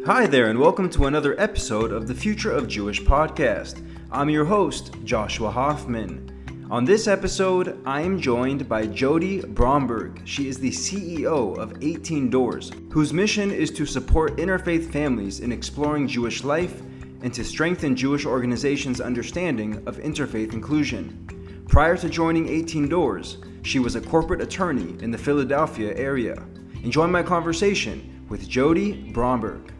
Hi there, and welcome to another episode of the Future of Jewish podcast. I'm your host, Joshua Hoffman. On this episode, I am joined by Jodi Bromberg. She is the CEO of 18 Doors, whose mission is to support interfaith families in exploring Jewish life and to strengthen Jewish organizations' understanding of interfaith inclusion. Prior to joining 18 Doors, she was a corporate attorney in the Philadelphia area. Enjoy my conversation with Jodi Bromberg.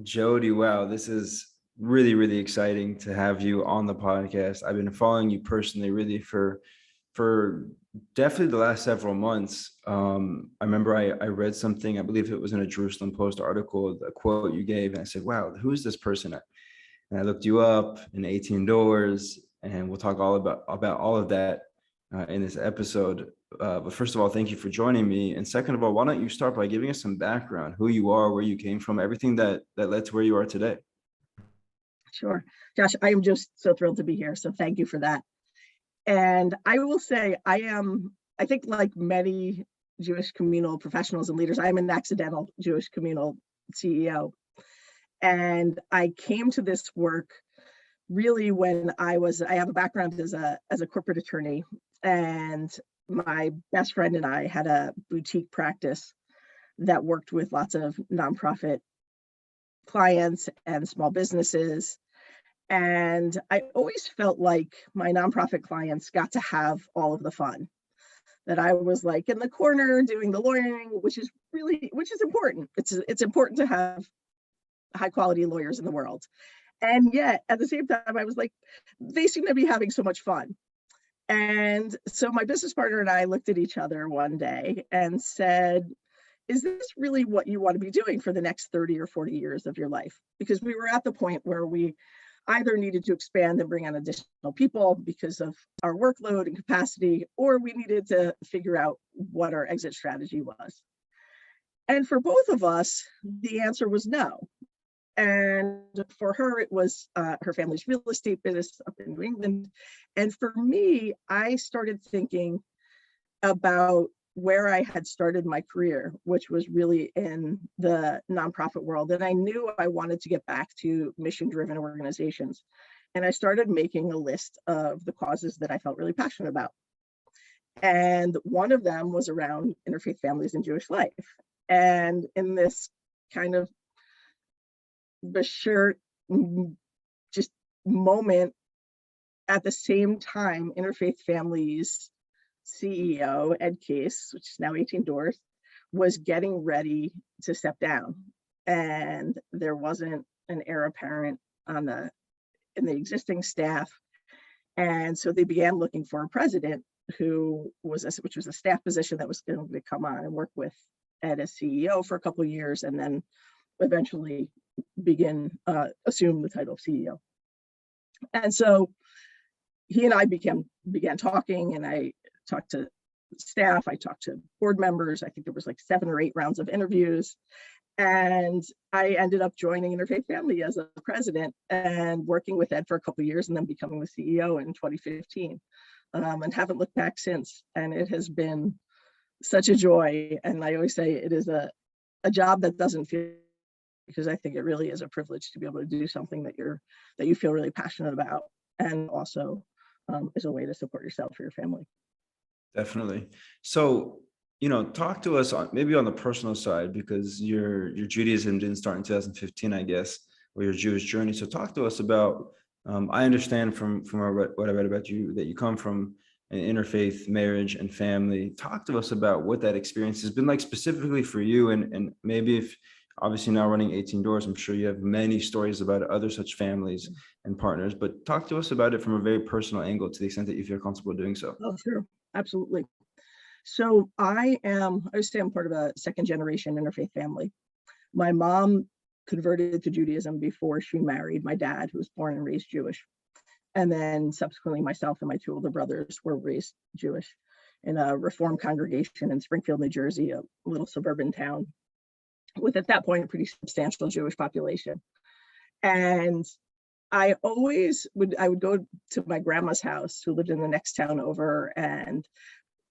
Jodi, wow, this is really exciting to have you on the podcast. I've been following you personally really for definitely the last several months. I remember I read something, I believe it was in a Jerusalem Post article, the quote you gave, and I said, wow, who's this person? And I looked you up in 18 Doors, and we'll talk all about all of that in this episode. But first of all, thank you for joining me. And second of all, why don't you start by giving us some background, who you are, where you came from, everything that led to where you are today. Sure. Josh, I am just so thrilled to be here. So thank you for that. And I will say I think like many Jewish communal professionals and leaders, I am an accidental Jewish communal CEO. And I came to this work really when I have a background as a corporate attorney, and my best friend and I had a boutique practice that worked with lots of nonprofit clients and small businesses. And I always felt like my nonprofit clients got to have all of the fun, that I was like in the corner doing the lawyering, which is important. It's important to have high quality lawyers in the world. And yet at the same time, I was like, they seem to be having so much fun. And so my business partner and I looked at each other one day and said, is this really what you want to be doing for the next 30 or 40 years of your life? Because we were at the point where we either needed to expand and bring on additional people because of our workload and capacity, or we needed to figure out what our exit strategy was. And for both of us, the answer was no. And for her, it was her family's real estate business up in New England. And for me, I started thinking about where I had started my career, which was really in the nonprofit world. And I knew I wanted to get back to mission-driven organizations. And I started making a list of the causes that I felt really passionate about. And one of them was around interfaith families and Jewish life. And in this kind of Bashir just moment, at the same time, Interfaith Family's CEO, Ed Case, which is now 18 Doors, was getting ready to step down. And there wasn't an heir apparent in the existing staff. And so they began looking for a president which was a staff position that was going to come on and work with Ed as CEO for a couple of years, and then eventually assume the title of CEO. And so he and I began talking, and I talked to staff, I talked to board members. I think there was like 7 or 8 rounds of interviews. And I ended up joining Interfaith Family as a president and working with Ed for a couple of years, and then becoming the CEO in 2015. And haven't looked back since. And it has been such a joy. And I always say it is a job that doesn't feel, because I think it really is a privilege to be able to do something that you feel really passionate about, and also is a way to support yourself or your family. Definitely. So, talk to us maybe on the personal side, because your Judaism didn't start in 2015, I guess, or your Jewish journey. So talk to us about, I understand from what I read about you, that you come from an interfaith marriage and family. Talk to us about what that experience has been like specifically for you, and maybe if, obviously now running 18 Doors, I'm sure you have many stories about other such families and partners, but talk to us about it from a very personal angle to the extent that you feel comfortable doing so. Oh, sure. Absolutely. So I would say I'm part of a second generation interfaith family. My mom converted to Judaism before she married my dad, who was born and raised Jewish. And then subsequently myself and my 2 older brothers were raised Jewish in a Reformed congregation in Springfield, New Jersey, a little suburban town with, at that point, a pretty substantial Jewish population. And I would go to my grandma's house, who lived in the next town over, and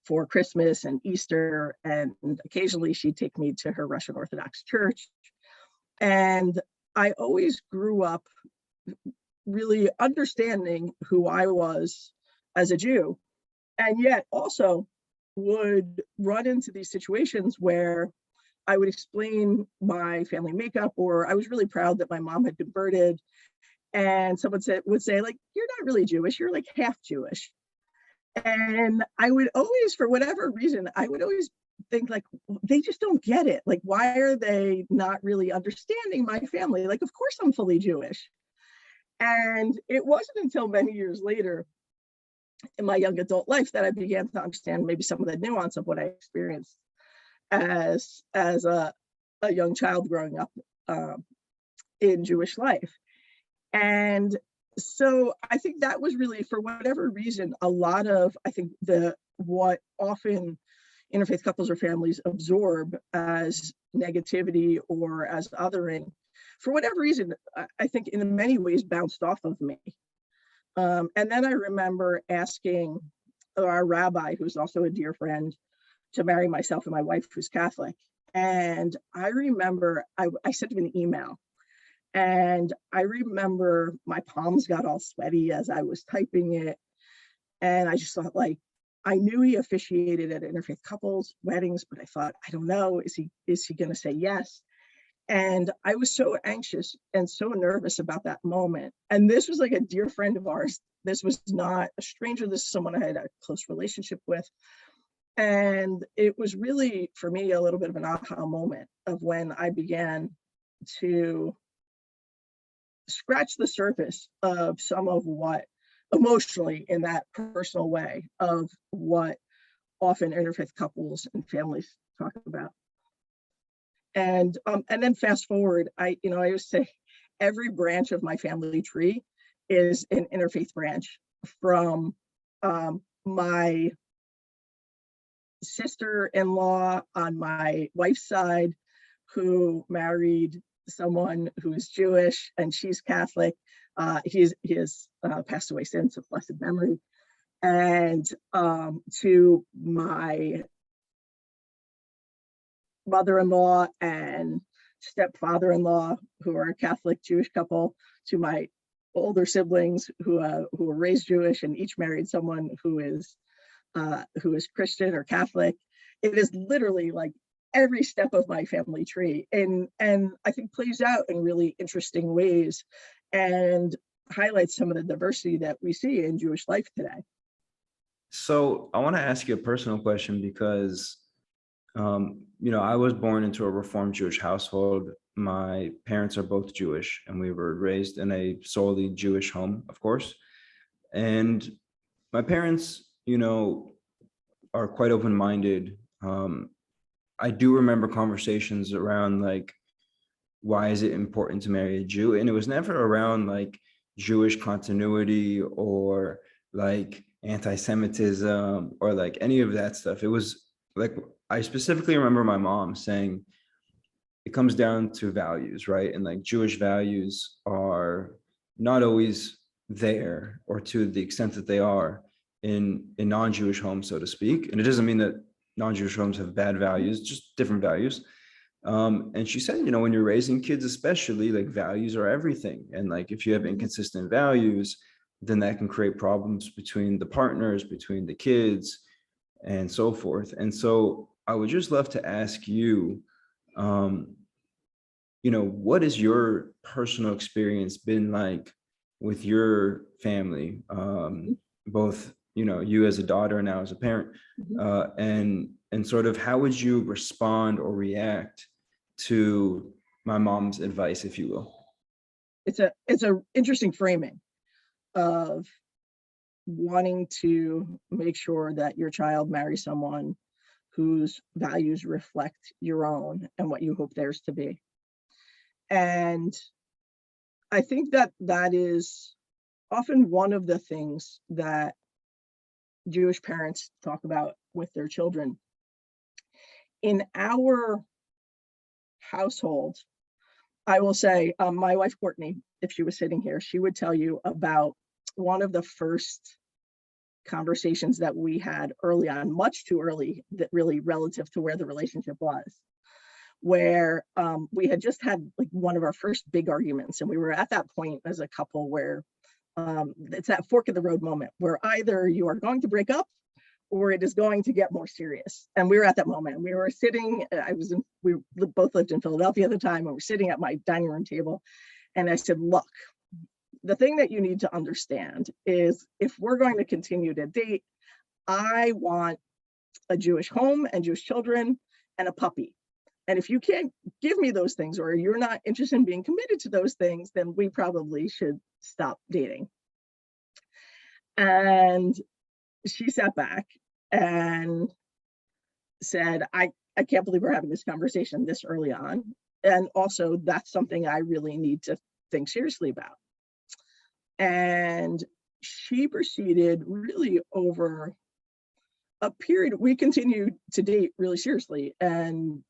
for Christmas and Easter, and occasionally she'd take me to her Russian Orthodox church. And I always grew up really understanding who I was as a Jew, and yet also would run into these situations where I would explain my family makeup, or I was really proud that my mom had converted, and someone would say, like, you're not really Jewish, you're like half Jewish. And I would always, for whatever reason, I would always think, like, they just don't get it. Like, why are they not really understanding my family? Like, of course I'm fully Jewish. And it wasn't until many years later in my young adult life that I began to understand maybe some of the nuance of what I experienced as a young child growing up in Jewish life. And so I think that was really, for whatever reason, a lot of, I think, what often interfaith couples or families absorb as negativity or as othering, for whatever reason, I think in many ways bounced off of me. And then I remember asking our rabbi, who's also a dear friend, to marry myself and my wife, who's Catholic. And I remember I sent him an email. And I remember my palms got all sweaty as I was typing it. And I just thought, like, I knew he officiated at interfaith couples weddings, but I thought, I don't know, is he going to say yes? And I was so anxious and so nervous about that moment. And this was like a dear friend of ours. This was not a stranger. This is someone I had a close relationship with. And it was really, for me, a little bit of an aha moment of when I began to scratch the surface of some of what, emotionally, in that personal way, of what often interfaith couples and families talk about. And then fast forward, I always say every branch of my family tree is an interfaith branch, from my sister-in-law on my wife's side, who married someone who is Jewish, and she's Catholic. He has passed away since, of blessed memory. And to my mother-in-law and stepfather-in-law, who are a Catholic Jewish couple, to my older siblings who were raised Jewish and each married someone who is Christian or Catholic. It is literally like every step of my family tree, and I think plays out in really interesting ways and highlights some of the diversity that we see in Jewish life today. So I want to ask you a personal question, because I was born into a Reformed Jewish household. My parents are both Jewish, and we were raised in a solely Jewish home, of course. And my parents, are quite open-minded. I do remember conversations around, like, why is it important to marry a Jew? And it was never around like Jewish continuity or like anti-Semitism or like any of that stuff. It was like, I specifically remember my mom saying, it comes down to values, right? And like Jewish values are not always there, or to the extent that they are in non-Jewish homes, so to speak. And it doesn't mean that non-Jewish homes have bad values, just different values. And she said, when you're raising kids, especially, like, values are everything. And like, if you have inconsistent values, then that can create problems between the partners, between the kids, and so forth. And so I would just love to ask you, what has your personal experience been like with your family, both, you as a daughter and now as a parent, and sort of how would you respond or react to my mom's advice, if you will? It's a interesting framing of wanting to make sure that your child marries someone whose values reflect your own and what you hope theirs to be. And I think that is often one of the things that Jewish parents talk about with their children. In our household, I will say, my wife, Courtney, if she was sitting here, she would tell you about one of the first conversations that we had early on, much too early, that really relative to where the relationship was, where we had just had like one of our first big arguments, and we were at that point as a couple where it's that fork of the road moment where either you are going to break up or it is going to get more serious. And we were at that moment. We were sitting, we both lived in Philadelphia at the time, and we're sitting at my dining room table. And I said, look, the thing that you need to understand is if we're going to continue to date, I want a Jewish home and Jewish children and a puppy. And if you can't give me those things, or you're not interested in being committed to those things, then we probably should stop dating. And she sat back and said, I can't believe we're having this conversation this early on. And also, that's something I really need to think seriously about. And she proceeded really over a period. We continued to date really seriously and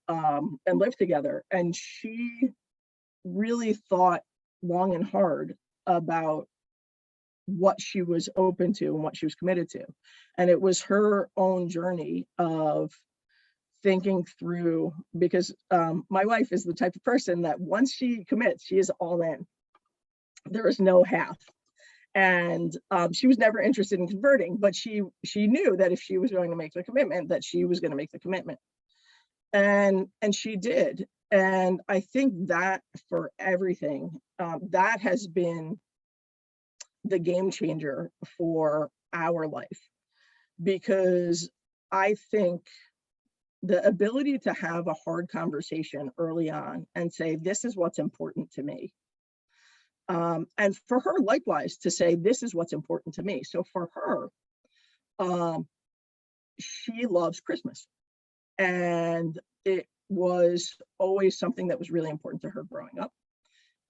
live together. And she really thought long and hard about what she was open to and what she was committed to. And it was her own journey of thinking through, because my wife is the type of person that once she commits, she is all in. There is no half. And she was never interested in converting, but she knew that if she was going to make the commitment, that she was going to make the commitment. And she did. And I think that for everything, that has been the game changer for our life, because I think the ability to have a hard conversation early on and say, this is what's important to me. And for her, likewise, to say, this is what's important to me. So for her, she loves Christmas. And it was always something that was really important to her growing up.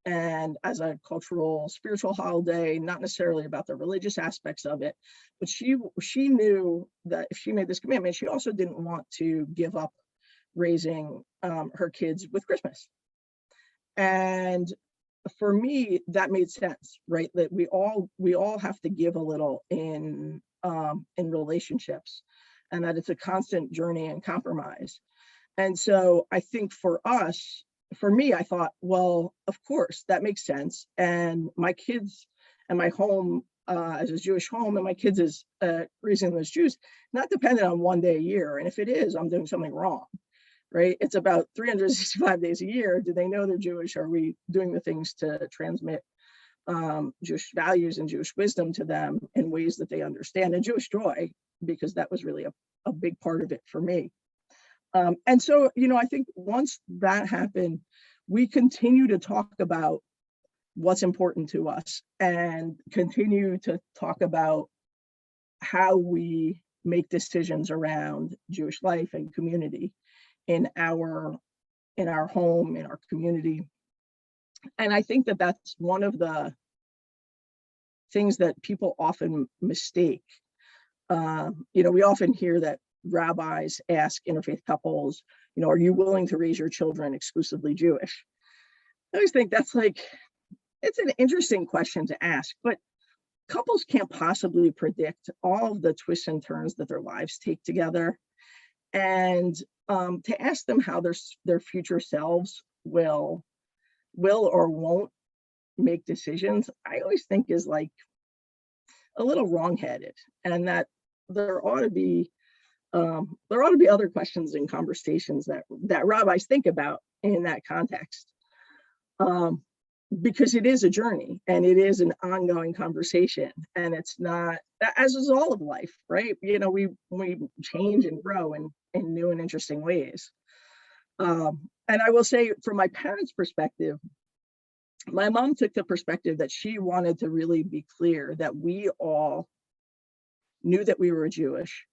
And as a cultural, spiritual holiday, not necessarily about the religious aspects of it, but she knew that if she made this commitment, she also didn't want to give up raising her kids with Christmas. And for me, that made sense, right? That we all have to give a little in relationships, and that it's a constant journey and compromise. And so I think for us, for me, I thought, well, of course, that makes sense. And my kids and my home as a Jewish home, and my kids as raising them as Jews, not dependent on one day a year. And if it is, I'm doing something wrong, right? It's about 365 days a year. Do they know they're Jewish? Are we doing the things to transmit Jewish values and Jewish wisdom to them in ways that they understand, and Jewish joy, because that was really a big part of it for me. And so, I think once that happened, we continue to talk about what's important to us and continue to talk about how we make decisions around Jewish life and community in our home, in our community. And I think that that's one of the things that people often mistake. We often hear that rabbis ask interfaith couples, are you willing to raise your children exclusively Jewish? I always think that's it's an interesting question to ask, but couples can't possibly predict all of the twists and turns that their lives take together. And to ask them how their future selves will or won't make decisions, I always think is a little wrongheaded, and that there ought to be other questions and conversations that rabbis think about in that context, because it is a journey and it is an ongoing conversation, and it's not, as is all of life, right? We change and grow in new and interesting ways. And I will say, from my parents' perspective, my mom took the perspective that she wanted to really be clear that we all knew that we were Jewish,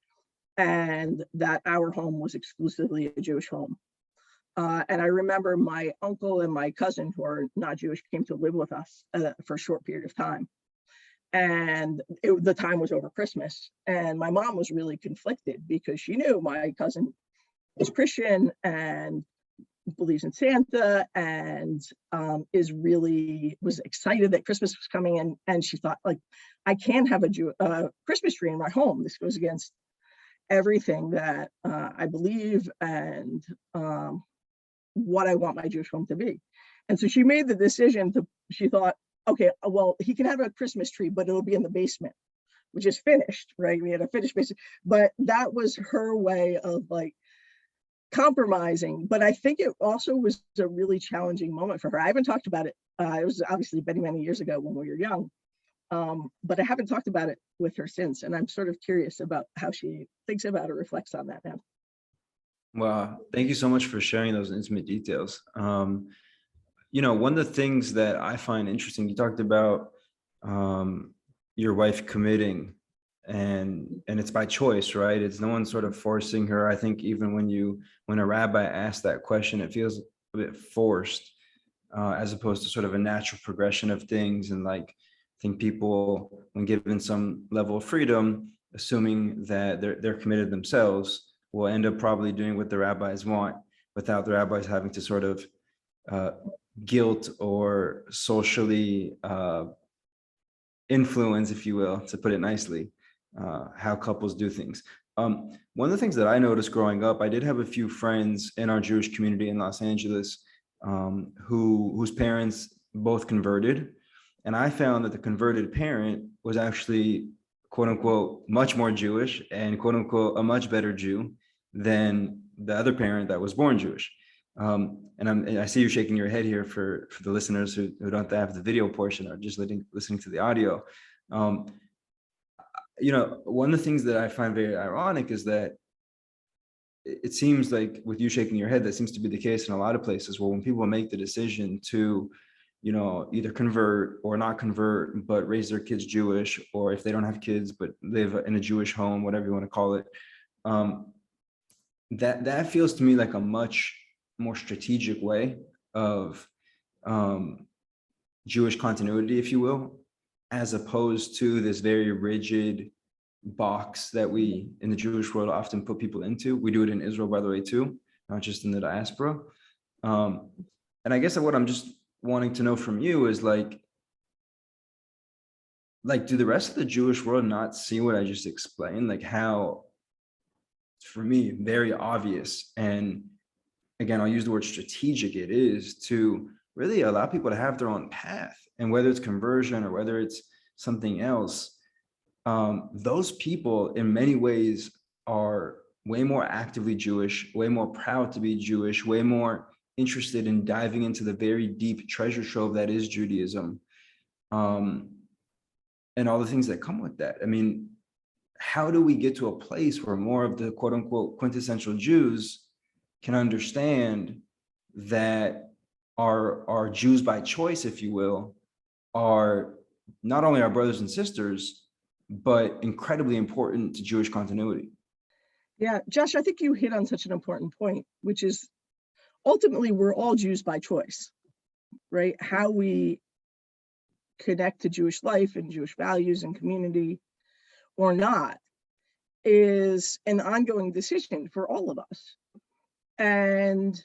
and that our home was exclusively a Jewish home. And I remember my uncle and my cousin, who are not Jewish, came to live with us for a short period of time. And the time was over Christmas. And my mom was really conflicted because she knew my cousin was Christian and believes in Santa and was excited that Christmas was coming, and she thought, like, I can't have a Christmas tree in my home. This goes against everything that I believe and what I want my Jewish home to be. And so she made the decision she thought, okay, well, he can have a Christmas tree, but it'll be in the basement, which is finished, right? We had a finished basement, but that was her way of like compromising. But I think it also was a really challenging moment for her. I haven't talked about it. It was obviously many, many years ago when we were young. But I haven't talked about it with her since. And I'm sort of curious about how she thinks about or reflects on that now. Wow. Thank you so much for sharing those intimate details. One of the things that I find interesting, you talked about your wife committing, and it's by choice, right? It's no one sort of forcing her. I think even when a rabbi asks that question, it feels a bit forced, as opposed to sort of a natural progression of things. And like, I think people, when given some level of freedom, assuming that they're committed themselves, will end up probably doing what the rabbis want without the rabbis having to sort of guilt or socially influence, if you will, to put it nicely, how couples do things. One of the things that I noticed growing up, I did have a few friends in our Jewish community in Los Angeles whose parents both converted. And I found that the converted parent was actually, quote unquote, much more Jewish and quote unquote, a much better Jew than the other parent that was born Jewish. And I see you shaking your head here for the listeners who don't have the video portion or just listening to the audio. One of the things that I find very ironic is that it seems like with you shaking your head, that seems to be the case in a lot of places where when people make the decision to, either convert or not convert, but raise their kids Jewish, or if they don't have kids, but live in a Jewish home, whatever you want to call it, that feels to me like a much more strategic way of Jewish continuity, if you will, as opposed to this very rigid box that we in the Jewish world often put people into. We do it in Israel, by the way, too, not just in the diaspora. And I guess what I'm just wanting to know from you is like, do the rest of the Jewish world not see what I just explained? Like how, for me, very obvious, and again, I'll use the word strategic, it is to really allow people to have their own path. And whether it's conversion or whether it's something else, those people in many ways are way more actively Jewish, way more proud to be Jewish, way more interested in diving into the very deep treasure trove that is Judaism, and all the things that come with that. I mean, how do we get to a place where more of the quote unquote quintessential Jews can understand that our Jews by choice, if you will, are not only our brothers and sisters, but incredibly important to Jewish continuity? Yeah, Josh, I think you hit on such an important point, which is ultimately we're all Jews by choice, right? How we connect to Jewish life and Jewish values and community or not is an ongoing decision for all of us. And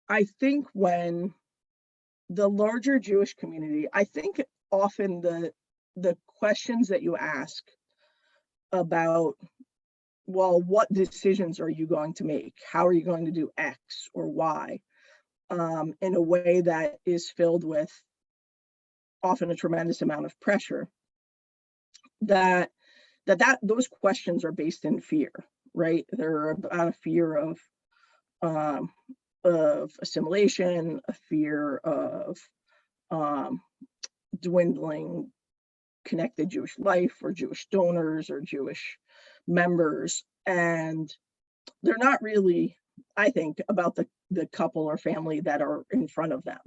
I think when the larger Jewish community, I think often the questions that you ask about, well, what decisions are you going to make? How are you going to do X or Y? In a way that is filled with often a tremendous amount of pressure, those questions are based in fear, right? They're about a fear of assimilation, a fear of dwindling connected Jewish life or Jewish donors or Jewish members. And they're not really, I think, about the couple or family that are in front of them.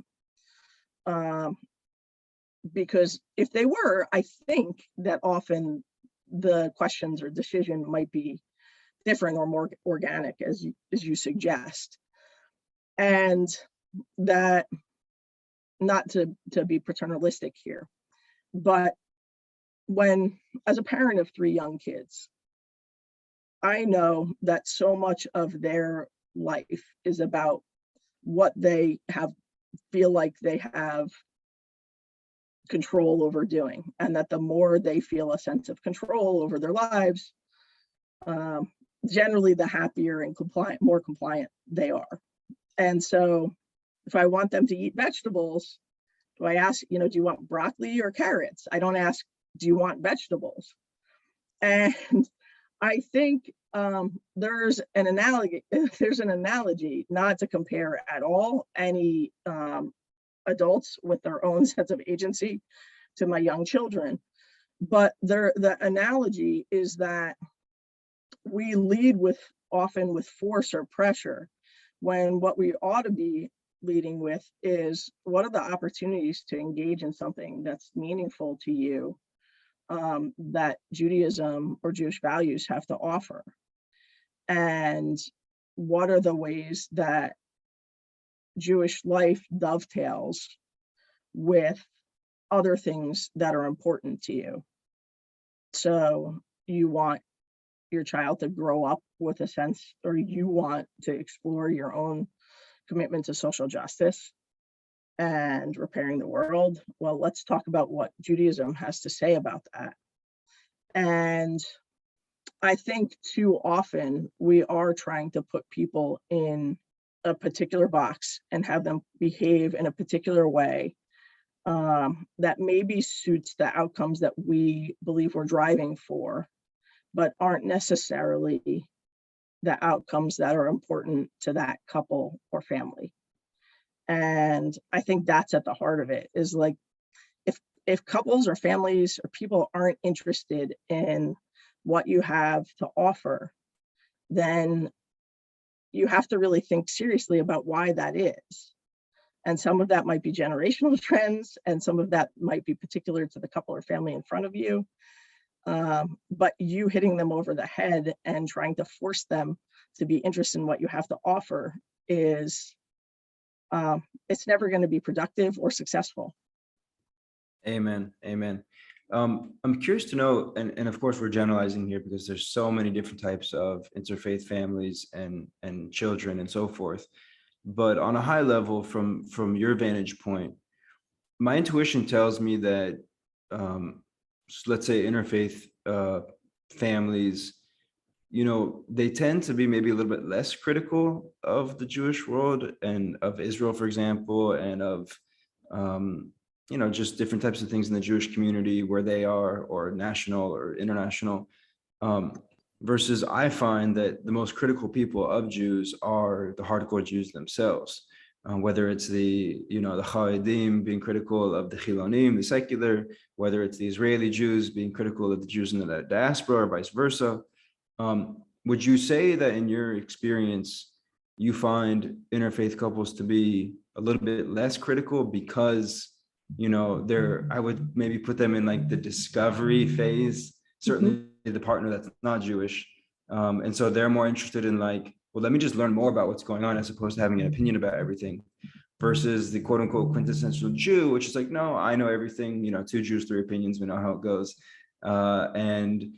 Because if they were, I think that often the questions or decision might be different or more organic, as you suggest. And that, not to be paternalistic here, but as a parent of 3 young kids, I know that so much of their life is about what they feel like they have control over doing, and that the more they feel a sense of control over their lives, generally the happier and more compliant they are. And so if I want them to eat vegetables, do I ask, do you want broccoli or carrots? I don't ask, do you want vegetables? And I think there's an analogy, not to compare at all any adults with their own sense of agency to my young children, but the analogy is that we lead often with force or pressure, when what we ought to be leading with is, what are the opportunities to engage in something that's meaningful to you, that Judaism or Jewish values have to offer? And what are the ways that Jewish life dovetails with other things that are important to you? So you want your child to grow up with a sense, or you want to explore your own commitment to social justice and repairing the world. Well, let's talk about what Judaism has to say about that. And I think too often we are trying to put people in a particular box and have them behave in a particular way that maybe suits the outcomes that we believe we're driving for, but aren't necessarily the outcomes that are important to that couple or family. And I think that's at the heart of it, is like, if couples or families or people aren't interested in what you have to offer, then you have to really think seriously about why that is. And some of that might be generational trends, and some of that might be particular to the couple or family in front of you. But you hitting them over the head and trying to force them to be interested in what you have to offer is, it's never going to be productive or successful. Amen. Amen. I'm curious to know, and of course we're generalizing here because there's so many different types of interfaith families and children and so forth. But on a high level, from your vantage point, my intuition tells me that, let's say interfaith families, they tend to be maybe a little bit less critical of the Jewish world and of Israel, for example, and of just different types of things in the Jewish community where they are, or national or international. Versus I find that the most critical people of Jews are the hardcore Jews themselves, whether it's the Haredim being critical of the Chilonim, the secular, whether it's the Israeli Jews being critical of the Jews in the diaspora, or vice versa. Would you say that in your experience, you find interfaith couples to be a little bit less critical because I would maybe put them in like the discovery phase, certainly the partner that's not Jewish. And so they're more interested in like, well, let me just learn more about what's going on as opposed to having an opinion about everything, versus the quote unquote quintessential Jew, which is like, no, I know everything, 2 Jews, 3 opinions, we know how it goes. And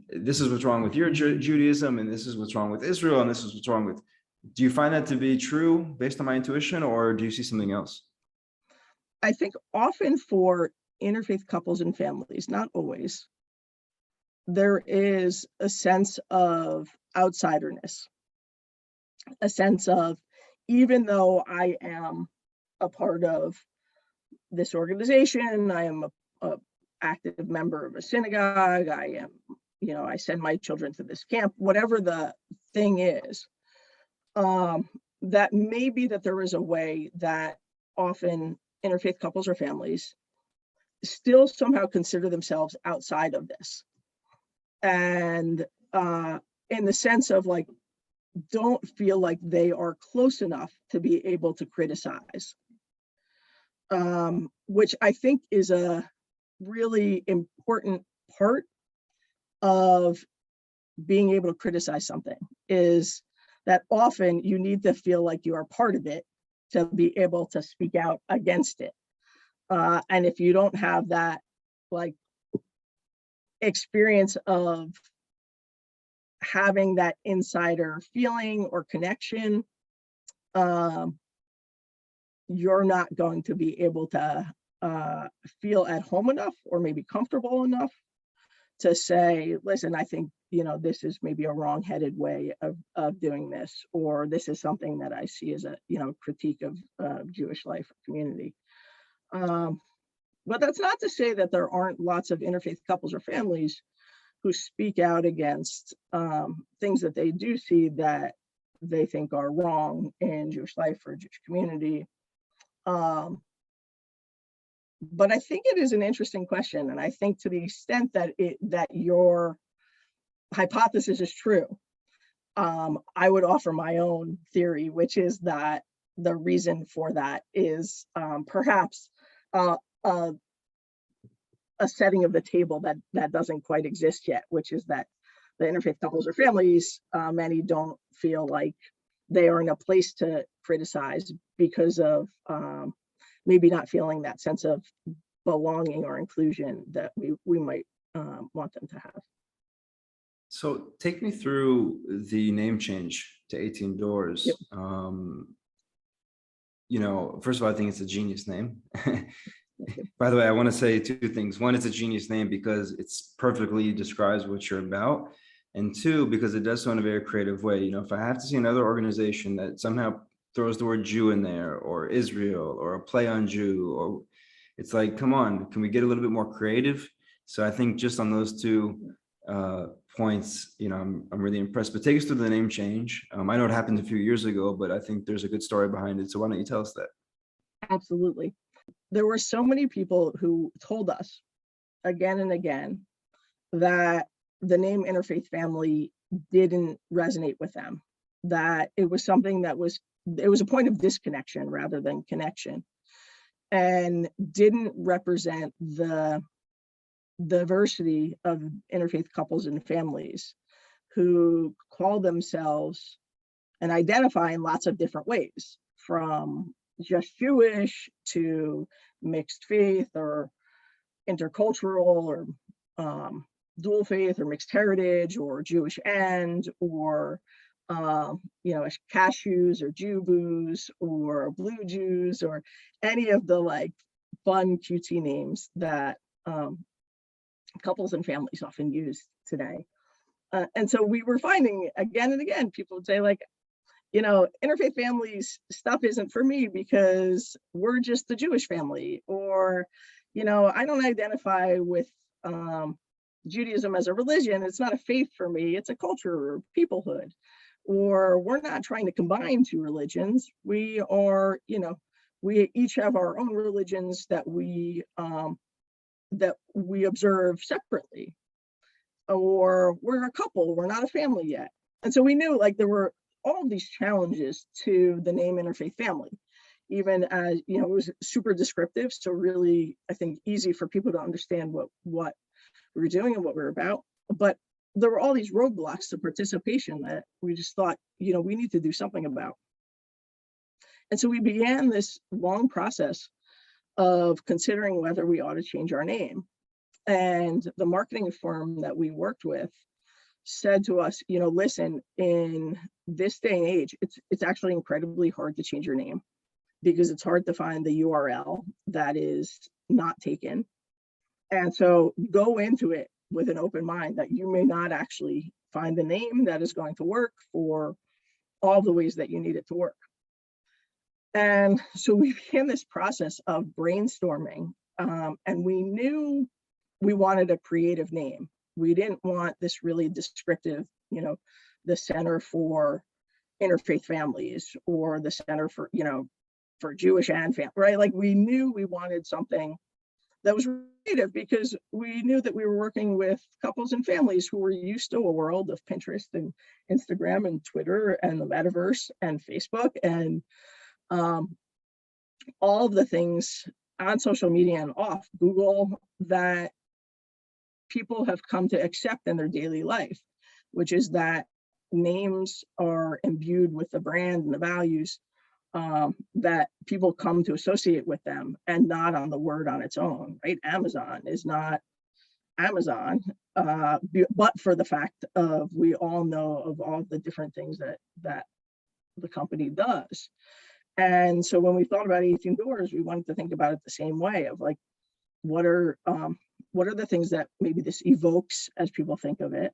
this is what's wrong with your Judaism, and this is what's wrong with Israel, and this is what's wrong with, do you find that to be true based on my intuition, or do you see something else? I think often for interfaith couples and families, not always, there is a sense of outsiderness, a sense of, even though I am a part of this organization, I am a active member of a synagogue, I am, I send my children to this camp, whatever the thing is, that may be that there is a way that often interfaith couples or families still somehow consider themselves outside of this. And in the sense of like, don't feel like they are close enough to be able to criticize, which I think is a really important part of being able to criticize something, is that often you need to feel like you are part of it to be able to speak out against it. And if you don't have that like experience of having that insider feeling or connection, you're not going to be able to feel at home enough or maybe comfortable enough to say, listen, I think, this is maybe a wrong-headed way of doing this, or this is something that I see as a, critique of Jewish life or community. But that's not to say that there aren't lots of interfaith couples or families who speak out against things that they do see that they think are wrong in Jewish life or Jewish community. But I think it is an interesting question, and I think to the extent that your hypothesis is true, I would offer my own theory, which is that the reason for that is perhaps a setting of the table that doesn't quite exist yet, which is that the interfaith couples or families, many don't feel like they are in a place to criticize because of maybe not feeling that sense of belonging or inclusion that we might want them to have. So take me through the name change to 18 Doors. Yep. First of all, I think it's a genius name. By the way, I want to say two things. One, it's a genius name because it's perfectly describes what you're about. And two, because it does so in a very creative way. If I have to see another organization that somehow throws the word Jew in there, or Israel, or a play on Jew, or it's like, come on, can we get a little bit more creative? So I think just on those two points, I'm really impressed. But take us through the name change. I know it happened a few years ago, but I think there's a good story behind it. So why don't you tell us that? Absolutely. There were so many people who told us again and again that the name Interfaith Family didn't resonate with them, that it was something that was a point of disconnection rather than connection, and didn't represent the diversity of interfaith couples and families who call themselves and identify in lots of different ways, from just Jewish to mixed faith or intercultural or dual faith or mixed heritage or Jewish or cashews or Jew-boos or blue Jews or any of the like fun cutesy names that couples and families often use today. And so we were finding again and again, people would say like, interfaith families stuff isn't for me because we're just the Jewish family, or, I don't identify with Judaism as a religion. It's not a faith for me. It's a culture or peoplehood, or we're not trying to combine two religions. We are, we each have our own religions that we observe separately, or we're a couple, we're not a family yet. And so we knew like there were all of these challenges to the name Interfaith Family, even as, it was super descriptive. So really, I think easy for people to understand what we were doing and what we were about. But there were all these roadblocks to participation that we just thought, we need to do something about. And so we began this long process of considering whether we ought to change our name. And the marketing firm that we worked with said to us, listen, in this day and age, it's actually incredibly hard to change your name because it's hard to find the URL that is not taken. And so go into it with an open mind that you may not actually find the name that is going to work for all the ways that you need it to work. And so we began this process of brainstorming, and we knew we wanted a creative name. We didn't want this really descriptive, the Center for Interfaith Families or the Center for, for Jewish and family, right? Like we knew we wanted something that was creative because we knew that we were working with couples and families who were used to a world of Pinterest and Instagram and Twitter and the metaverse and Facebook and all of the things on social media and off Google that people have come to accept in their daily life, which is that names are imbued with the brand and the values that people come to associate with them and not on the word on its own, right? Amazon is not Amazon, but for the fact of we all know of all the different things that the company does. And so when we thought about 18 Doors, we wanted to think about it the same way of like, what are the things that maybe this evokes as people think of it.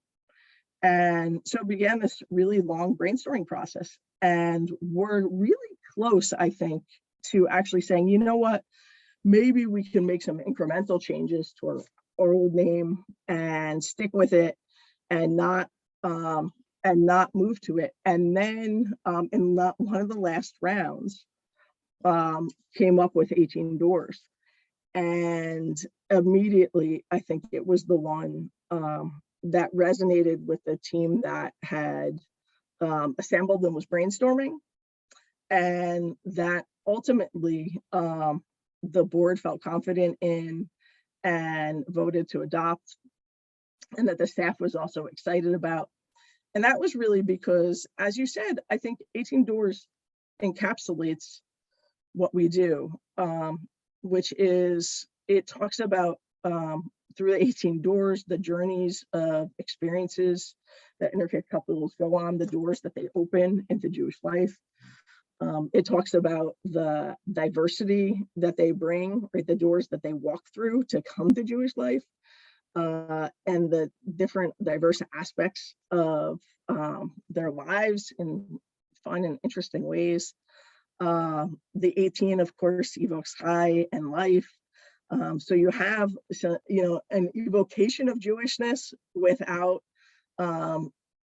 And so it began this really long brainstorming process. And we're really close, I think, to actually saying, you know what, maybe we can make some incremental changes to our old name and stick with it and not move to it. And then in one of the last rounds, came up with 18 Doors. And immediately, I think it was the one that resonated with the team that had assembled and was brainstorming. And that ultimately the board felt confident in and voted to adopt, and that the staff was also excited about. And that was really because, as you said, I think 18 Doors encapsulates what we do, which is it talks about through the 18 Doors, the journeys of experiences that interfaith couples go on, the doors that they open into Jewish life. It talks about the diversity that they bring, right? The doors that they walk through to come to Jewish life, and the different diverse aspects of their lives in fun and interesting ways. The 18, of course, evokes high and life. So you have, an evocation of Jewishness without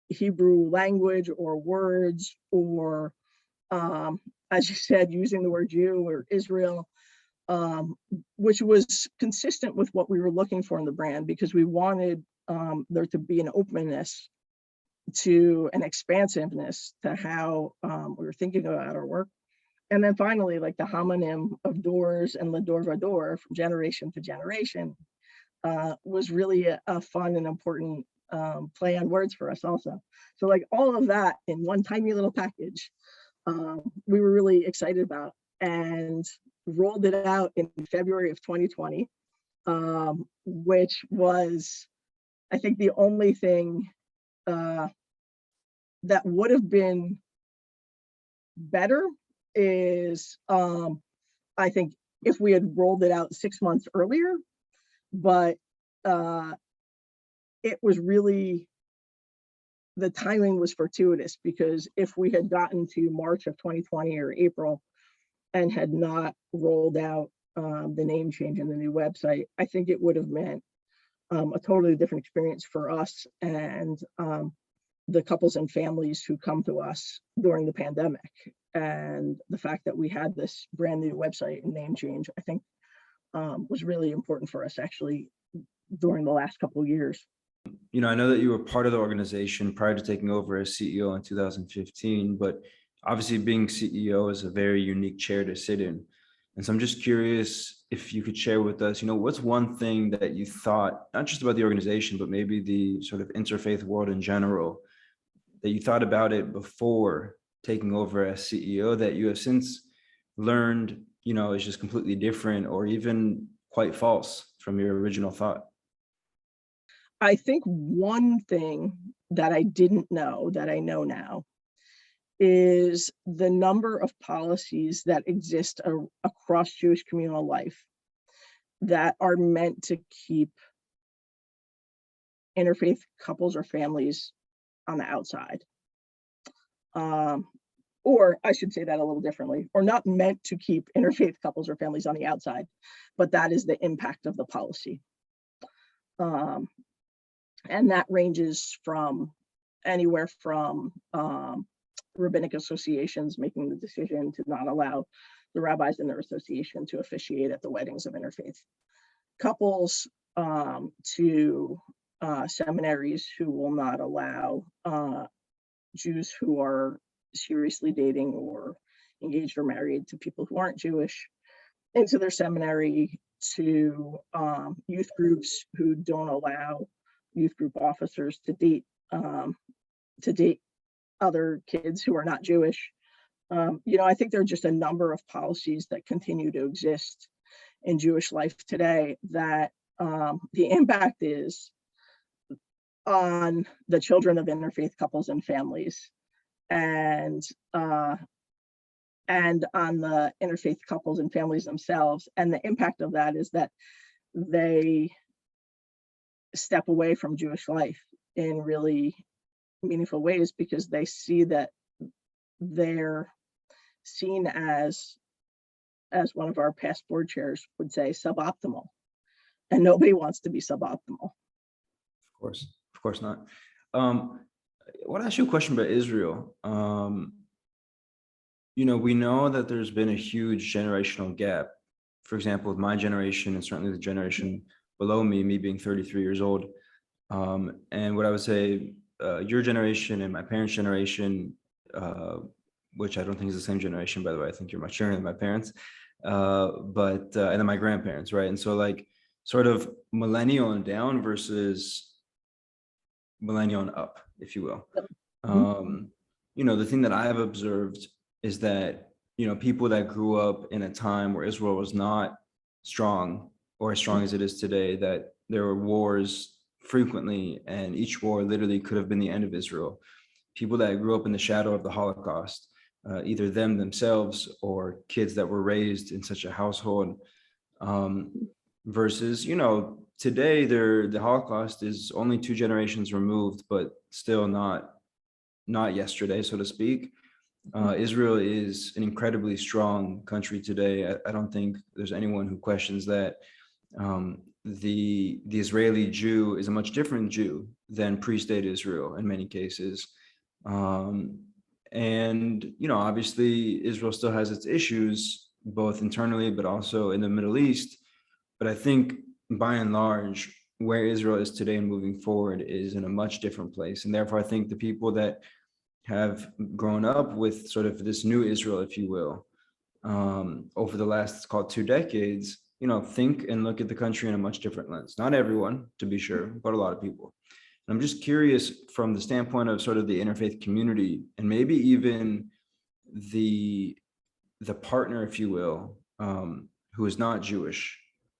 Hebrew language or words, or as you said, using the word Jew or Israel, which was consistent with what we were looking for in the brand, because we wanted there to be an openness to an expansiveness to how we were thinking about our work. And then finally, like the homonym of doors and Lador Vador from generation to generation was really a fun and important play on words for us also. So like all of that in one tiny little package, we were really excited about, and rolled it out in February of 2020, which was, I think, the only thing that would have been better is, I think, if we had rolled it out 6 months earlier, but it was really, the timing was fortuitous, because if we had gotten to March of 2020 or April and had not rolled out the name change and the new website, I think it would have meant a totally different experience for us and the couples and families who come to us during the pandemic. And the fact that we had this brand new website and name change, I think, was really important for us actually during the last couple of years. I know that you were part of the organization prior to taking over as CEO in 2015, but obviously being CEO is a very unique chair to sit in. And so I'm just curious if you could share with us, what's one thing that you thought, not just about the organization, but maybe the sort of interfaith world in general, that you thought about it before taking over as CEO that you have since learned, is just completely different or even quite false from your original thought? I think one thing that I didn't know that I know now is the number of policies that exist across Jewish communal life that are meant to keep interfaith couples or families on the outside. Or I should say that a little differently, or not meant to keep interfaith couples or families on the outside, but that is the impact of the policy. And that ranges from anywhere from rabbinic associations making the decision to not allow the rabbis in their association to officiate at the weddings of interfaith couples, to seminaries who will not allow Jews who are seriously dating or engaged or married to people who aren't Jewish into their seminary, to youth groups who don't allow youth group officers to date other kids who are not Jewish. I think there are just a number of policies that continue to exist in Jewish life today that the impact is on the children of interfaith couples and families, and on the interfaith couples and families themselves. And the impact of that is that they step away from Jewish life in really meaningful ways, because they see that they're seen as one of our past board chairs would say, suboptimal, and nobody wants to be suboptimal. Of course not. I want to ask you a question about Israel. We know that there's been a huge generational gap. For example, with my generation, and certainly the generation below me being 33 years old. And what I would say, your generation and my parents' generation, which I don't think is the same generation, by the way. I think you're much younger than my parents, and then my grandparents, right? And so like sort of millennial and down versus millennial and up, if you will. The thing that I've observed is that, people that grew up in a time where Israel was not strong or as strong as it is today, that there were wars frequently, and each war literally could have been the end of Israel. People that grew up in the shadow of the Holocaust, either themselves or kids that were raised in such a household, versus, today the Holocaust is only 2 generations removed, but still not yesterday, so to speak. Israel is an incredibly strong country today. I don't think there's anyone who questions that. The Israeli Jew is a much different Jew than pre-state Israel in many cases. Obviously Israel still has its issues, both internally, but also in the Middle East. But I think by and large, where Israel is today and moving forward is in a much different place. And therefore, I think the people that have grown up with sort of this new Israel, if you will, over the last, it's called 2 decades, think and look at the country in a much different lens. Not everyone, to be sure, but a lot of people. And I'm just curious from the standpoint of sort of the interfaith community, and maybe even the partner, if you will, who is not Jewish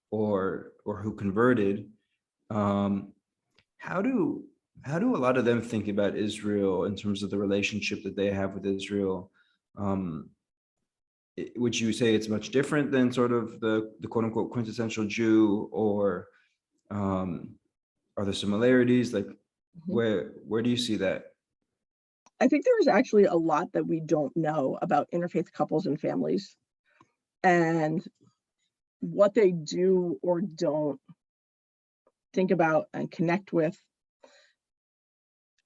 or who converted, how do a lot of them think about Israel in terms of the relationship that they have with Israel? Would you say it's much different than sort of the quote unquote quintessential Jew, or are there similarities? Like, where do you see that? I think there is actually a lot that we don't know about interfaith couples and families, and what they do or don't think about and connect with.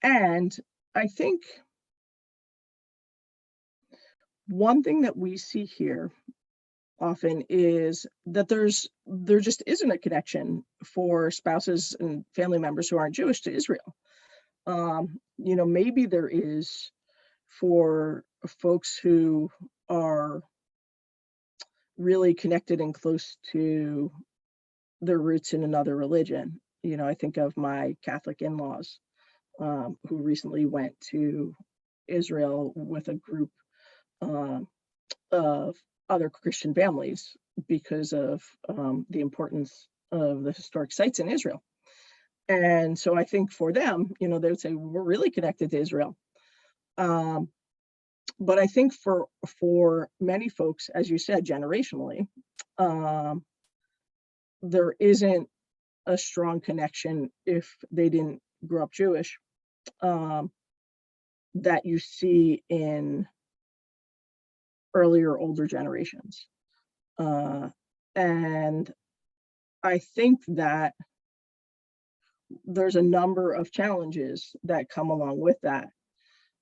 And I think one thing that we see here often is that there just isn't a connection for spouses and family members who aren't Jewish to Israel. Maybe there is for folks who are really connected and close to their roots in another religion. I think of my Catholic in-laws, who recently went to Israel with a group of other Christian families because of the importance of the historic sites in Israel. And so I think for them, they would say, we're really connected to Israel. But I think for many folks, as you said, generationally, there isn't a strong connection if they didn't grow up Jewish, that you see in earlier, older generations. And I think that there's a number of challenges that come along with that.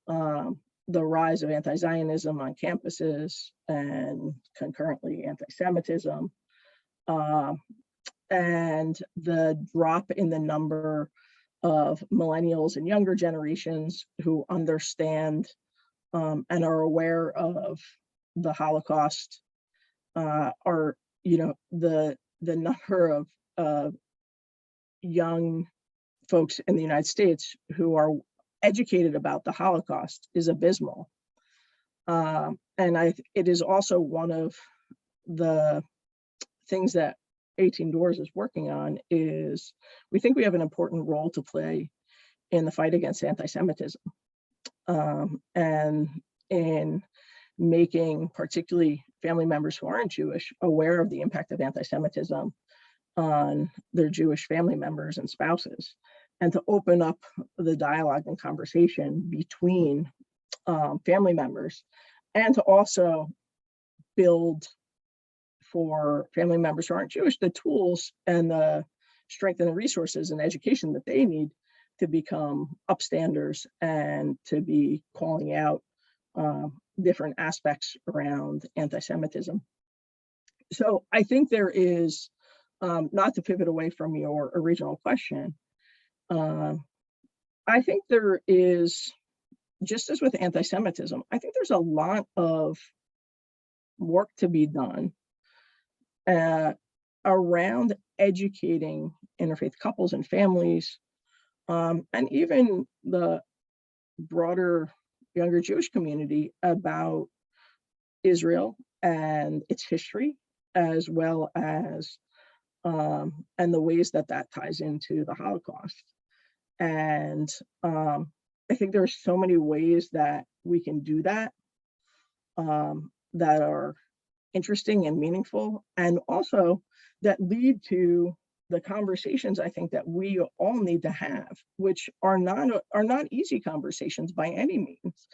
The rise of anti-Zionism on campuses, and concurrently anti-Semitism, and the drop in the number of millennials and younger generations who understand and are aware of the Holocaust, are, the number of young folks in the United States who are educated about the Holocaust is abysmal. And it is also one of the things that 18 Doors is working on is we think we have an important role to play in the fight against anti-Semitism, and in making particularly family members who aren't Jewish aware of the impact of anti-Semitism on their Jewish family members and spouses, and to open up the dialogue and conversation between family members, and to also build for family members who aren't Jewish the tools and the strength and the resources and education that they need to become upstanders and to be calling out different aspects around anti-Semitism. So I think there is, not to pivot away from your original question, I think there is, just as with anti-Semitism, I think there's a lot of work to be done around educating interfaith couples and families, and even the broader younger Jewish community about Israel and its history, as well as and the ways that that ties into the Holocaust. And I think there are so many ways that we can do that, that are interesting and meaningful, and also that lead to the conversations I think that we all need to have, which are not easy conversations by any means,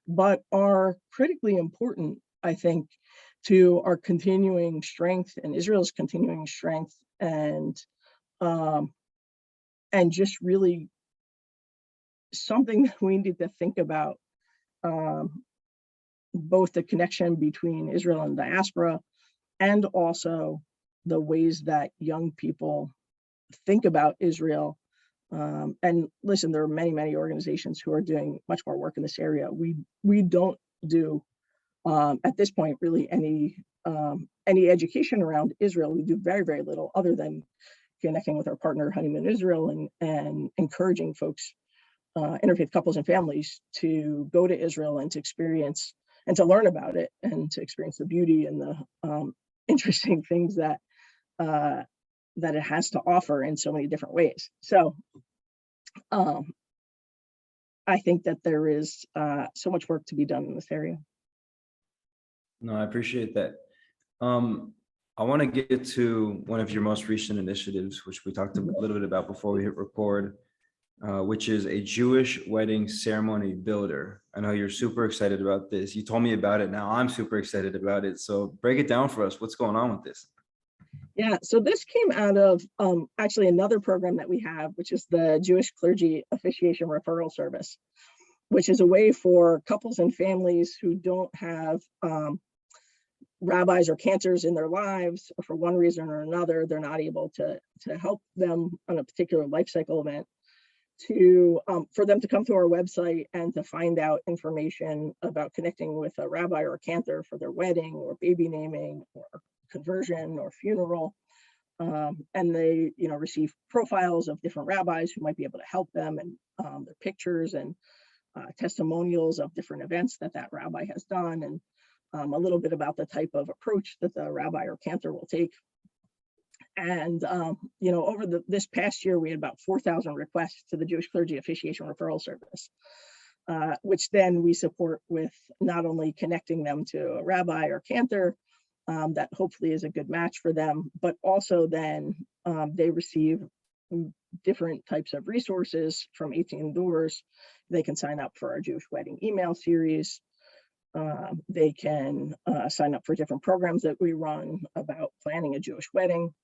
but are critically important, I think, to our continuing strength and Israel's continuing strength, and just really something that we need to think about, both the connection between Israel and diaspora, and also the ways that young people think about Israel. And listen, there are many, many organizations who are doing much more work in this area. We don't do at this point really any education around Israel. We do very, very little, other than connecting with our partner Honeymoon Israel and encouraging folks, interfaith couples and families, to go to Israel and to experience and to learn about it, and to experience the beauty and the interesting things that that it has to offer in so many different ways. So I think that there is so much work to be done in this area. No, I appreciate that. I want to get to one of your most recent initiatives, which we talked a little bit about before we hit record, which is a Jewish wedding ceremony builder. I know you're super excited about this. You told me about it. Now I'm super excited about it. So break it down for us. What's going on with this? Yeah, so this came out of actually another program that we have, which is the Jewish Clergy Officiation Referral Service, which is a way for couples and families who don't have rabbis or cantors in their lives, or for one reason or another, they're not able to help them on a particular life cycle event, to for them to come to our website and to find out information about connecting with a rabbi or a cantor for their wedding or baby naming or conversion or funeral. And they, receive profiles of different rabbis who might be able to help them, and their pictures and testimonials of different events that rabbi has done, and a little bit about the type of approach that the rabbi or cantor will take. And over this past year, we had about 4,000 requests to the Jewish Clergy Officiation Referral Service, which then we support with not only connecting them to a rabbi or cantor that hopefully is a good match for them, but also then they receive different types of resources from 18 Doors. They can sign up for our Jewish wedding email series. They can sign up for different programs that we run about planning a Jewish wedding.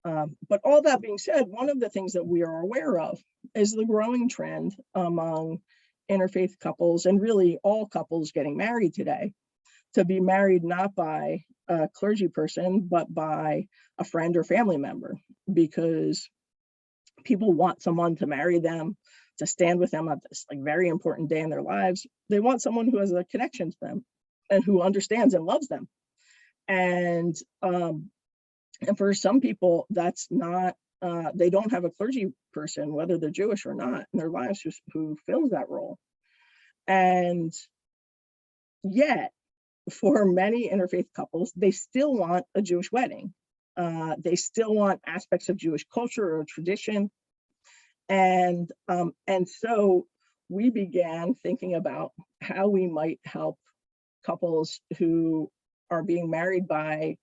But all that being said, one of the things that we are aware of is the growing trend among interfaith couples, and really all couples getting married today, to be married not by a clergy person, but by a friend or family member, because people want someone to marry them, to stand with them at this very important day in their lives. They want someone who has a connection to them and who understands and loves them. And for some people, that's not, they don't have a clergy person, whether they're Jewish or not, in their lives who fills that role. And yet, for many interfaith couples, they still want a Jewish wedding. They still want aspects of Jewish culture or tradition. And so we began thinking about how we might help couples who are being married by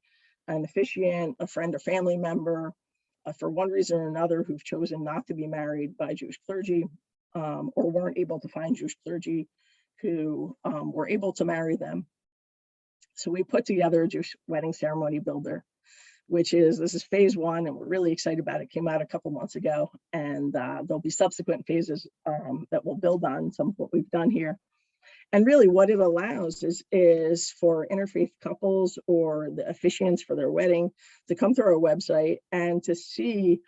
an officiant, a friend or family member, for one reason or another, who've chosen not to be married by Jewish clergy, or weren't able to find Jewish clergy who were able to marry them. So we put together a Jewish wedding ceremony builder, this is phase one, and we're really excited about it. It came out a couple months ago, and there'll be subsequent phases that will build on some of what we've done here. And really what it allows is for interfaith couples or the officiants for their wedding to come to our website and to see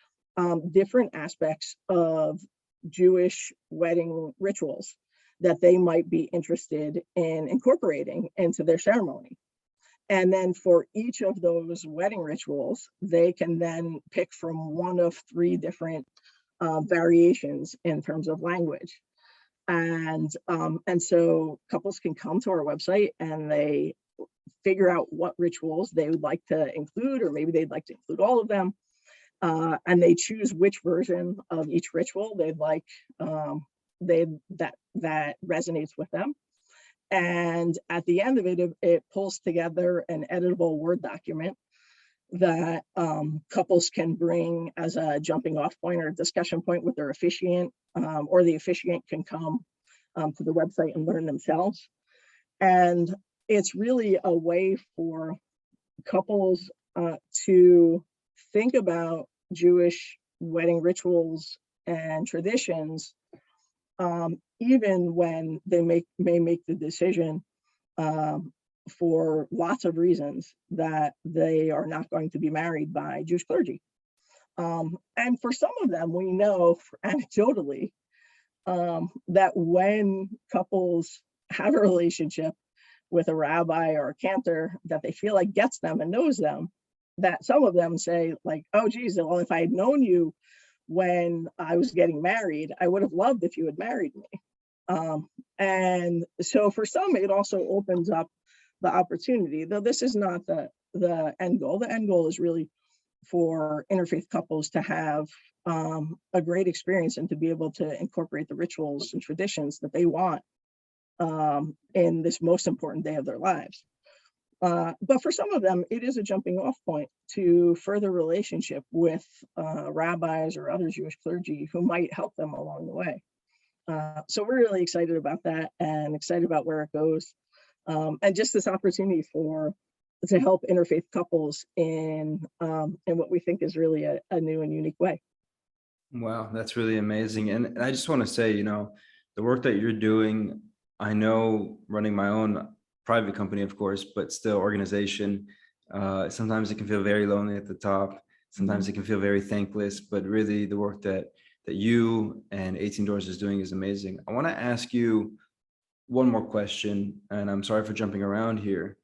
different aspects of Jewish wedding rituals that they might be interested in incorporating into their ceremony. And then for each of those wedding rituals, they can then pick from one of 3 different variations in terms of language. And so couples can come to our website and they figure out what rituals they would like to include, or maybe they'd like to include all of them. And they choose which version of each ritual they'd like, that resonates with them. And at the end of it, it pulls together an editable Word document that couples can bring as a jumping off point or a discussion point with their officiant, or the officiant can come to the website and learn themselves. And it's really a way for couples to think about Jewish wedding rituals and traditions, even when they may make the decision for lots of reasons that they are not going to be married by Jewish clergy. And for some of them, we know anecdotally that when couples have a relationship with a rabbi or a cantor that they feel like gets them and knows them, that some of them say like, oh geez, well, if I had known you when I was getting married, I would have loved if you had married me. And so for some, it also opens up the opportunity, though this is not the end goal. The end goal is really for interfaith couples to have a great experience and to be able to incorporate the rituals and traditions that they want in this most important day of their lives. But for some of them, it is a jumping off point to further relationship with rabbis or other Jewish clergy who might help them along the way. So we're really excited about that and excited about where it goes. And just this opportunity to help interfaith couples in what we think is really a new and unique way. Wow, that's really amazing. And I just want to say, the work that you're doing, I know running my own private company, of course, but still organization, sometimes it can feel very lonely at the top. Sometimes it can feel very thankless, but really the work that you and 18 Doors is doing is amazing. I want to ask you one more question, and I'm sorry for jumping around here,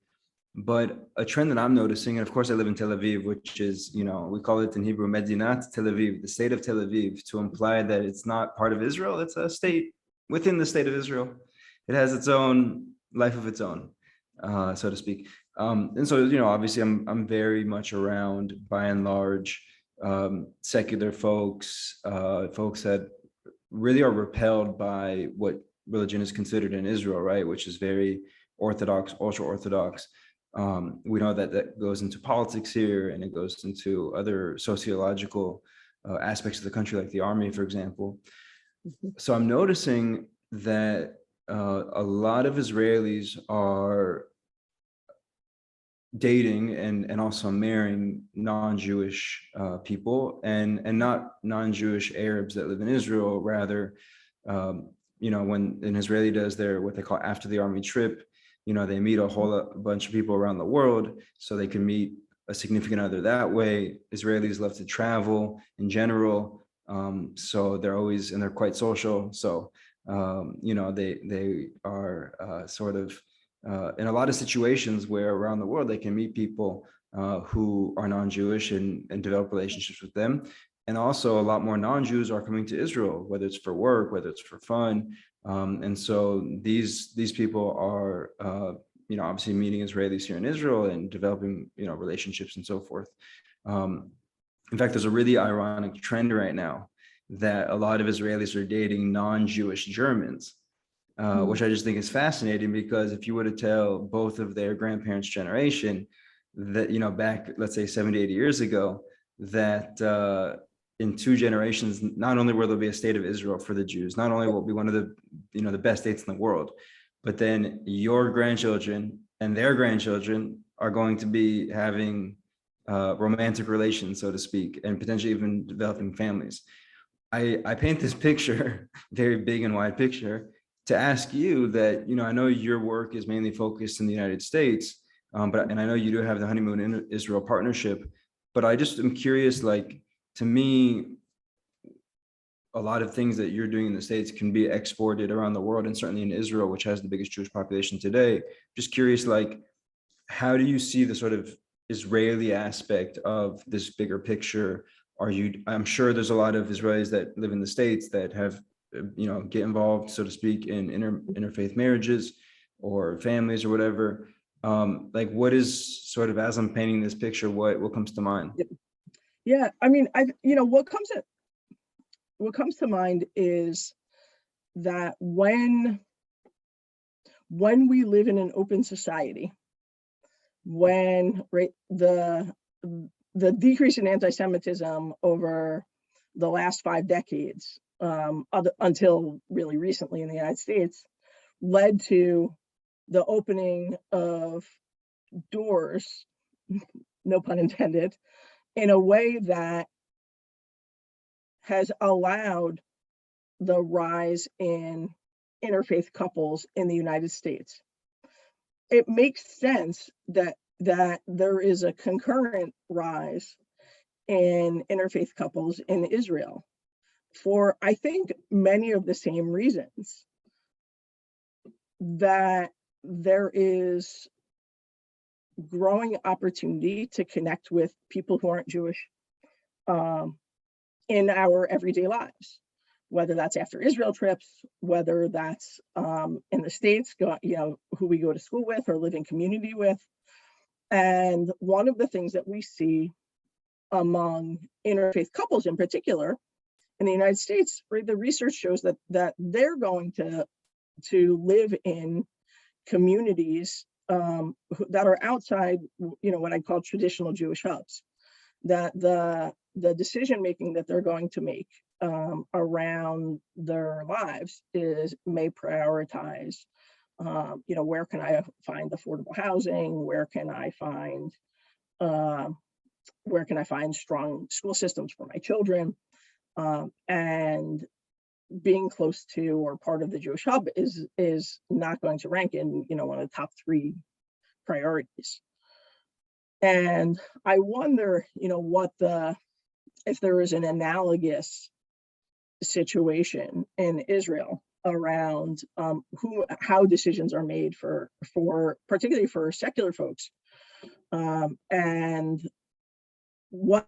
but a trend that I'm noticing, and of course I live in Tel Aviv, which is, we call it in Hebrew, Medinat Tel Aviv, the state of Tel Aviv, to imply that it's not part of Israel. It's a state within the state of Israel. It has its own life of its own, so to speak. And so, obviously I'm very much around, by and large, secular folks, folks that really are repelled by what religion is considered in Israel, right? Which is very orthodox, ultra orthodox. We know that goes into politics here, and it goes into other sociological aspects of the country, like the army, for example. So I'm noticing that a lot of Israelis are dating and also marrying non-Jewish people, and not non-Jewish Arabs that live in Israel. Rather, when an Israeli does their what they call after the army trip, they meet a whole bunch of people around the world, so they can meet a significant other that way. Israelis love to travel in general, so they're always, and they're quite social. So they are sort of in a lot of situations where around the world they can meet people who are non-Jewish and develop relationships with them. And also a lot more non-Jews are coming to Israel, whether it's for work, whether it's for fun. And so these people are, obviously meeting Israelis here in Israel and developing, relationships and so forth. In fact, there's a really ironic trend right now that a lot of Israelis are dating non-Jewish Germans, which I just think is fascinating, because if you were to tell both of their grandparents' generation that, back, let's say 70, 80 years ago, that in 2 generations, not only will there be a state of Israel for the Jews, not only will it be one of the, the best states in the world, but then your grandchildren and their grandchildren are going to be having romantic relations, so to speak, and potentially even developing families. I paint this picture, very big and wide picture, to ask you that, I know your work is mainly focused in the United States, and I know you do have the Honeymoon in Israel partnership, but I just am curious, like, to me, a lot of things that you're doing in the States can be exported around the world, and certainly in Israel, which has the biggest Jewish population today. Just curious, like, how do you see the sort of Israeli aspect of this bigger picture? I'm sure there's a lot of Israelis that live in the States that have, get involved, so to speak, in interfaith marriages or families or whatever. Like, what is sort of, as I'm painting this picture, what comes to mind? Yeah, I mean, what comes to mind is that when we live in an open society, when the decrease in anti-Semitism over the last 5 decades, until really recently in the United States, led to the opening of doors, no pun intended, in a way that has allowed the rise in interfaith couples in the United States. It makes sense that there is a concurrent rise in interfaith couples in Israel for, I think, many of the same reasons. That there is growing opportunity to connect with people who aren't Jewish in our everyday lives, whether that's after Israel trips, whether that's in the States, who we go to school with or live in community with. And one of the things that we see among interfaith couples in particular in the United States, the research shows that they're going to live in communities that are outside, what I call traditional Jewish hubs. That the decision making that they're going to make around their lives may prioritize, where can I find affordable housing? Where can I find strong school systems for my children? And being close to or part of the Jewish hub is not going to rank in, one of the top 3 priorities. And I wonder, if there is an analogous situation in Israel around how decisions are made for particularly for secular folks, and what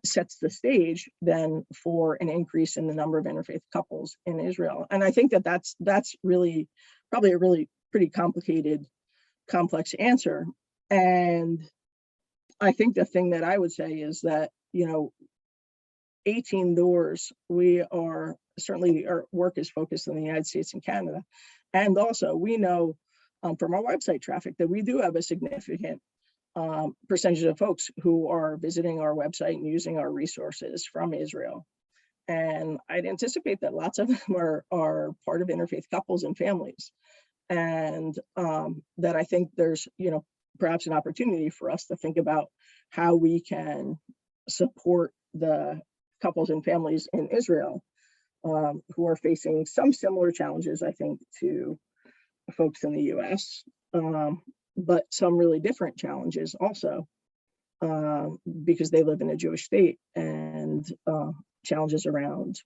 sets the stage then for an increase in the number of interfaith couples in Israel. And I think that's really probably a really pretty complicated, complex answer. And I think the thing that I would say is that, 18 doors, we are certainly, our work is focused in the United States and Canada. And also we know from our website traffic that we do have a significant percentage of folks who are visiting our website and using our resources from Israel. And I'd anticipate that lots of them are part of interfaith couples and families. And that I think there's, perhaps an opportunity for us to think about how we can support the couples and families in Israel who are facing some similar challenges, I think, to folks in the US, but some really different challenges also, because they live in a Jewish state, and challenges around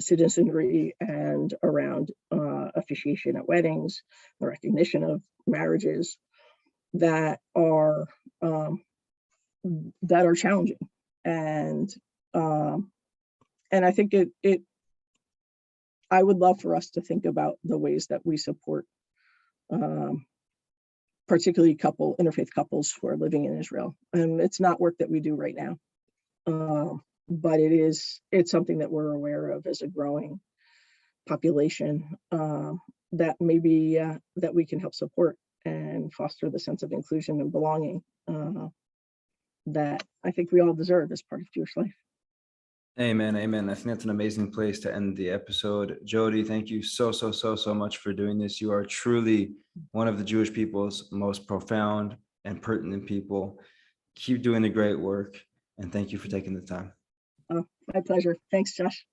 citizenry and around officiation at weddings, the recognition of marriages that are challenging. And I think I would love for us to think about the ways that we support particularly interfaith couples who are living in Israel. And it's not work that we do right now, but it's something that we're aware of as a growing population, that maybe that we can help support and foster the sense of inclusion and belonging that I think we all deserve as part of Jewish life. Amen. Amen. I think that's an amazing place to end the episode. Jodi, thank you so much for doing this. You are truly one of the Jewish people's most profound and pertinent people. Keep doing the great work. And thank you for taking the time. Oh, my pleasure. Thanks, Josh.